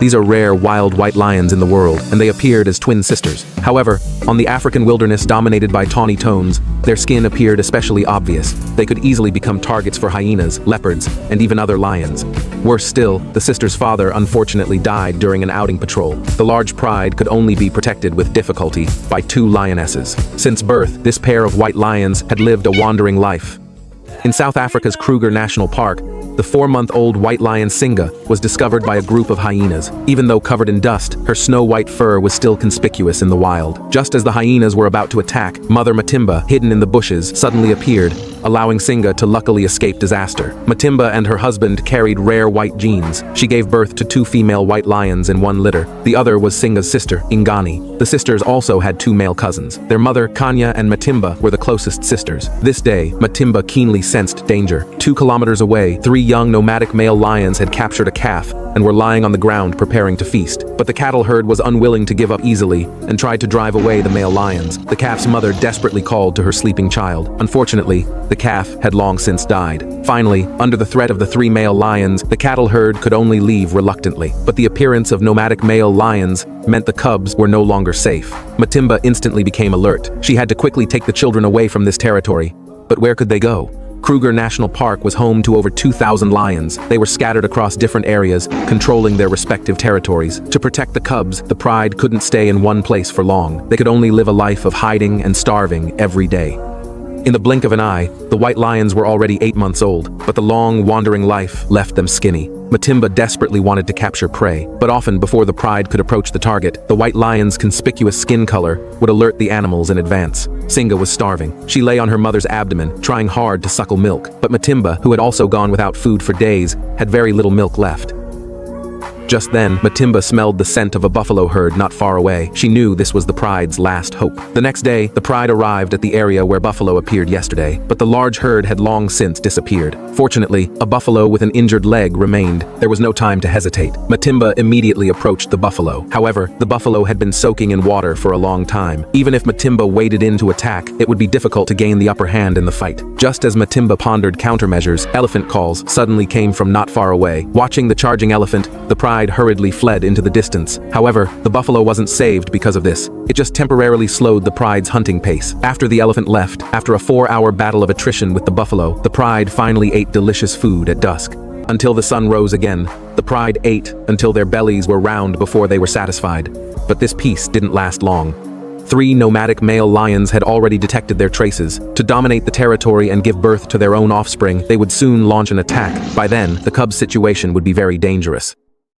These are rare wild white lions in the world, and they appeared as twin sisters. However, on the African wilderness dominated by tawny tones, their skin appeared especially obvious. They could easily become targets for hyenas, leopards, and even other lions. Worse still, the sisters' father unfortunately died during an outing patrol. The large pride could only be protected with difficulty by 2 lionesses. Since birth, this pair of white lions had lived a wandering life. In South Africa's Kruger National Park, the 4-month-old white lion Singa was discovered by a group of hyenas. Even though covered in dust, her snow-white fur was still conspicuous in the wild. Just as the hyenas were about to attack, Mother Matimba, hidden in the bushes, suddenly appeared, allowing Singa to luckily escape disaster. Matimba and her husband carried rare white genes. She gave birth to 2 female white lions in one litter. The other was Singa's sister, Ingani. The sisters also had 2 male cousins. Their mother, Kanya, and Matimba were the closest sisters. This day, Matimba keenly sensed danger. 2 kilometers away, 3 young nomadic male lions had captured a calf and were lying on the ground preparing to feast. But the cattle herd was unwilling to give up easily and tried to drive away the male lions. The calf's mother desperately called to her sleeping child. Unfortunately, the calf had long since died. Finally, under the threat of the 3 male lions, the cattle herd could only leave reluctantly. But the appearance of nomadic male lions meant the cubs were no longer safe. Matimba instantly became alert. She had to quickly take the children away from this territory. But where could they go? Kruger National Park was home to over 2,000 lions. They were scattered across different areas, controlling their respective territories. To protect the cubs, the pride couldn't stay in one place for long. They could only live a life of hiding and starving every day. In the blink of an eye, the white lions were already 8 months old, but the long, wandering life left them skinny. Matimba desperately wanted to capture prey, but often before the pride could approach the target, the white lion's conspicuous skin color would alert the animals in advance. Singa was starving. She lay on her mother's abdomen, trying hard to suckle milk, but Matimba, who had also gone without food for days, had very little milk left. Just then, Matimba smelled the scent of a buffalo herd not far away. She knew this was the pride's last hope. The next day, the pride arrived at the area where buffalo appeared yesterday, but the large herd had long since disappeared. Fortunately, a buffalo with an injured leg remained. There was no time to hesitate. Matimba immediately approached the buffalo. However, the buffalo had been soaking in water for a long time. Even if Matimba waded in to attack, it would be difficult to gain the upper hand in the fight. Just as Matimba pondered countermeasures, elephant calls suddenly came from not far away. Watching the charging elephant, the pride hurriedly fled into the distance. However, the buffalo wasn't saved because of this. It just temporarily slowed the pride's hunting pace. After the elephant left, after a 4-hour battle of attrition with the buffalo, the pride finally ate delicious food at dusk. Until the sun rose again, the pride ate until their bellies were round before they were satisfied. But this peace didn't last long. 3 nomadic male lions had already detected their traces. To dominate the territory and give birth to their own offspring, they would soon launch an attack. By then, the cubs' situation would be very dangerous.